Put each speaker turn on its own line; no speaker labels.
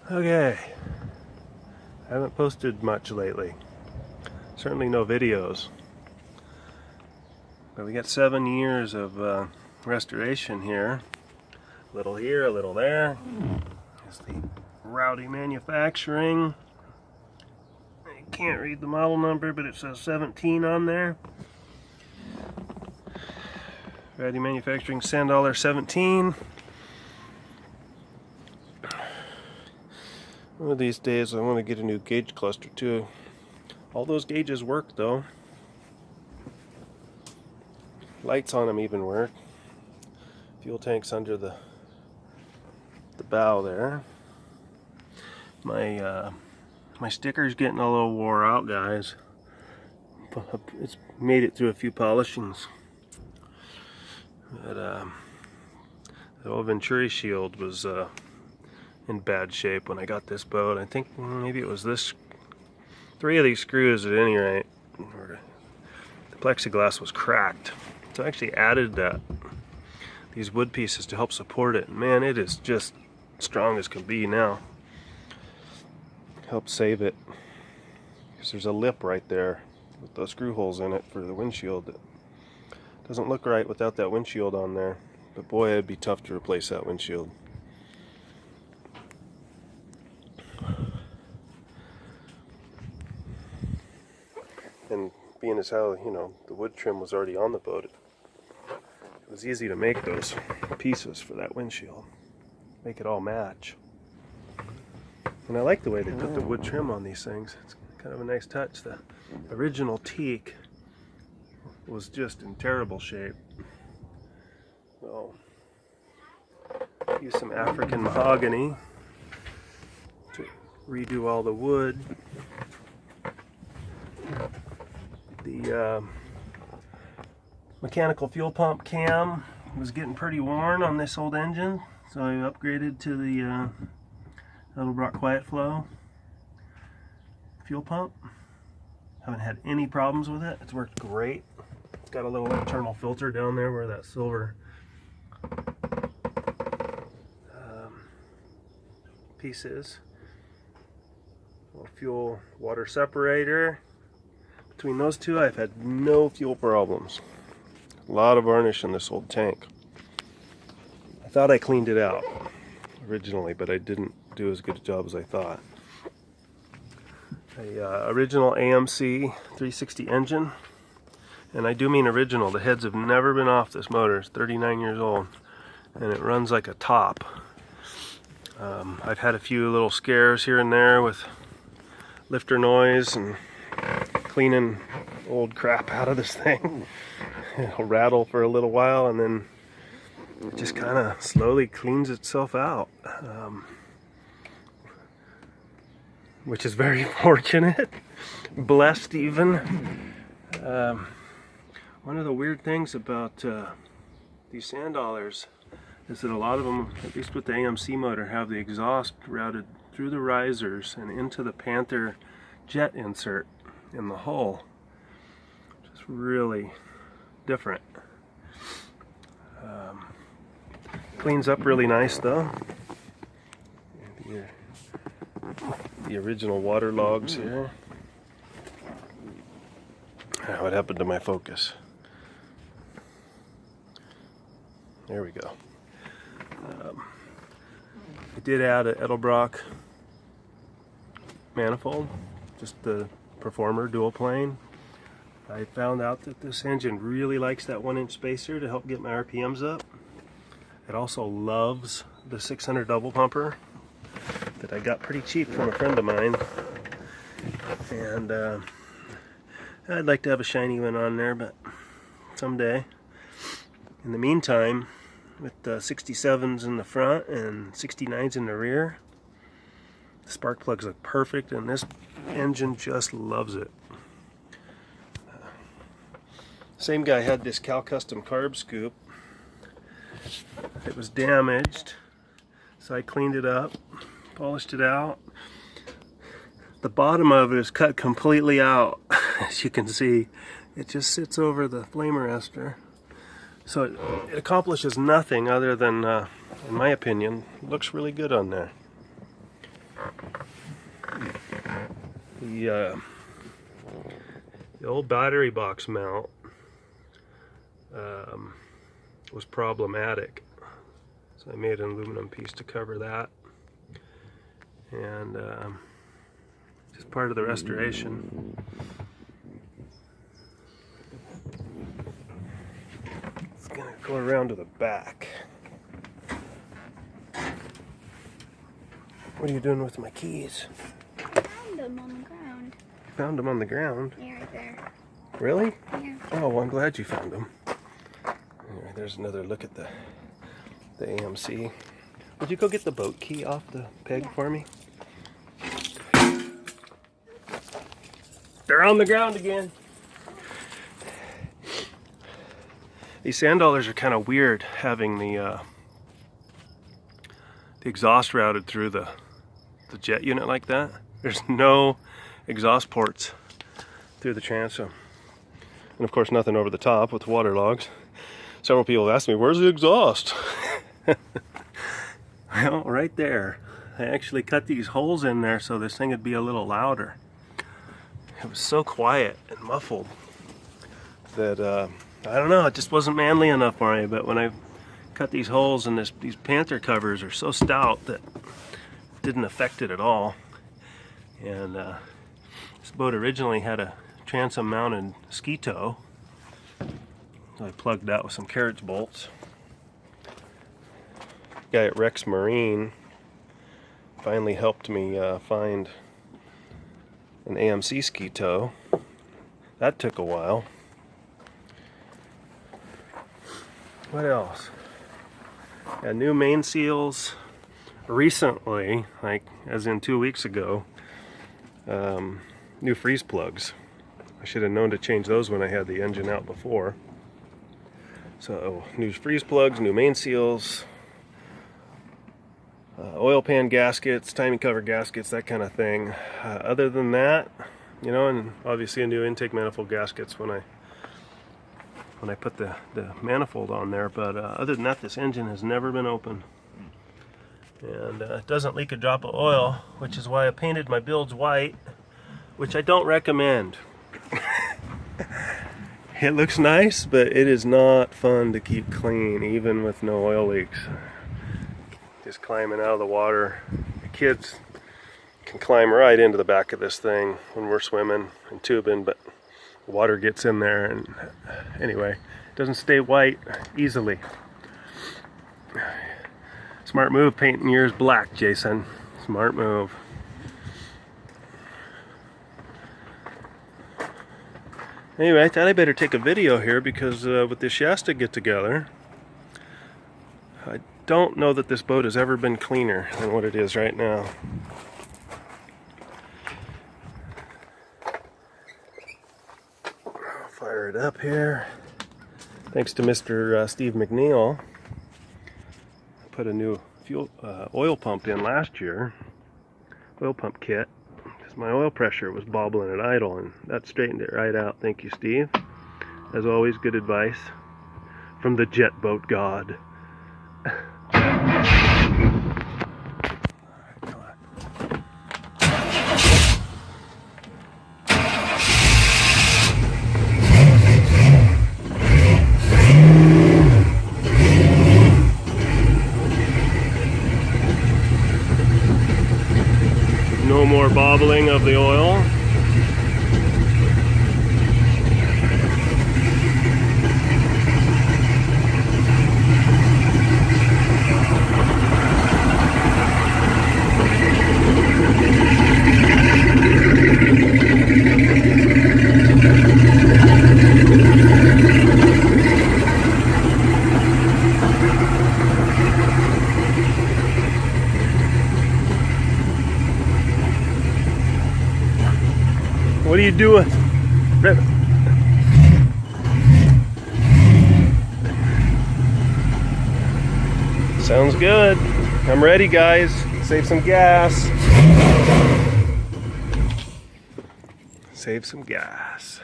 Okay, I haven't posted much lately. Certainly no videos. But we got 7 years of restoration here. A little here, a little there. Here's the Rowdy manufacturing. I can't read the model number, but it says 17 on there. Rowdy manufacturing Sandollar 17. One of these days I want to get a new gauge cluster too. All those gauges work though. Lights on them even work. Fuel tank's under the bow there. My sticker's getting a little wore out, guys. It's made it through a few polishings. But the old Venturi shield was in bad shape when I got this boat. I think maybe it was this 3 of these screws at any rate. The plexiglass was cracked, so I actually added these wood pieces to help support it. Man, it is just strong as can be now. Help save it, because there's a lip right there with those screw holes in it for the windshield. That doesn't look right without that windshield on there, but boy, it'd be tough to replace that windshield. And being as how, you know, the wood trim was already on the boat, it was easy to make those pieces for that windshield. Make it all match. And I like the way they put the wood trim on these things. It's kind of a nice touch. The original teak was just in terrible shape. So, use some African mahogany to redo all the wood. The mechanical fuel pump cam was getting pretty worn on this old engine, so I upgraded to the Edelbrock Quiet Flow fuel pump. Haven't had any problems with it. It's worked great. It's got a little internal filter down there where that silver piece is. A little fuel water separator. Between those two, I've had no fuel problems. A lot of varnish in this old tank. I thought I cleaned it out originally, but I didn't do as good a job as I thought. A original AMC 360 engine, and I do mean original. The heads have never been off this motor. It's 39 years old, and it runs like a top. I've had a few little scares here and there with lifter noise and cleaning old crap out of this thing. It'll rattle for a little while and then it just kind of slowly cleans itself out, which is very fortunate, blessed even. One of the weird things about these Sandollars is that a lot of them, at least with the AMC motor, have the exhaust routed through the risers and into the Panther jet insert in the hull. Just really different. Cleans up really nice though. The original water logs here. What happened to my focus? There we go. I did add an Edelbrock manifold, just the Performer dual plane. I found out that this engine really likes that 1-inch spacer to help get my RPMs up. It also loves the 600 double pumper that I got pretty cheap from a friend of mine. And I'd like to have a shiny one on there, but someday. In the meantime, with the 67s in the front and 69s in the rear, the spark plugs look perfect, and this engine just loves it. Same guy had this Cal Custom carb scoop. It was damaged, so I cleaned it up, polished it out. The bottom of it is cut completely out. As you can see, it just sits over the flame arrestor. So it accomplishes nothing other than, in my opinion, looks really good on there. The old battery box mount was problematic, so I made an aluminum piece to cover that, and just part of the restoration. It's gonna go around to the back. What are you doing with my keys?
I found them on the ground.
You found them on the ground?
Yeah, right there.
Really?
Yeah.
Oh, well, I'm glad you found them. Anyway, there's another look at the AMC. Would you go get the boat key off the peg for me? They're on the ground again. These Sandollars are kind of weird, having the exhaust routed through the jet unit like that. There's no exhaust ports through the transom, and of course nothing over the top with water logs. Several people have asked me, where's the exhaust? Well, right there. I actually cut these holes in there so this thing would be a little louder. It was so quiet and muffled that I don't know, it just wasn't manly enough for me. But when I cut these holes, and these Panther covers are so stout that it didn't affect it at all. And this boat originally had a transom mounted ski tow, so I plugged that with some carriage bolts. Guy at Rex Marine finally helped me find an AMC ski tow. That took a while. What else? Yeah, new main seals recently, like as in 2 weeks ago. New freeze plugs. I should have known to change those when I had the engine out before. So new freeze plugs, new main seals, oil pan gaskets, timing cover gaskets, that kind of thing. Other than that, you know, and obviously a new intake manifold gaskets when I put the manifold on there. But other than that, this engine has never been opened, and it doesn't leak a drop of oil, which is why I painted my builds white, which I don't recommend. It looks nice, but it is not fun to keep clean, even with no oil leaks. Just climbing out of the water. The kids can climb right into the back of this thing when we're swimming and tubing, but the water gets in there, and anyway, it doesn't stay white easily. Smart move painting yours black, Jason. Smart move. Anyway, I thought I better take a video here because with this Shasta get together, I don't know that this boat has ever been cleaner than what it is right now. I'll fire it up here. Thanks to Mr. Steve McNeil. I put a new fuel oil pump in last year, oil pump kit. My oil pressure was bobbling at idle, and that straightened it right out. Thank you, Steve. As always, good advice from the jet boat god. No more bobbling of the oil. What are you doing? Sounds good. I'm ready, guys. Save some gas. Save some gas.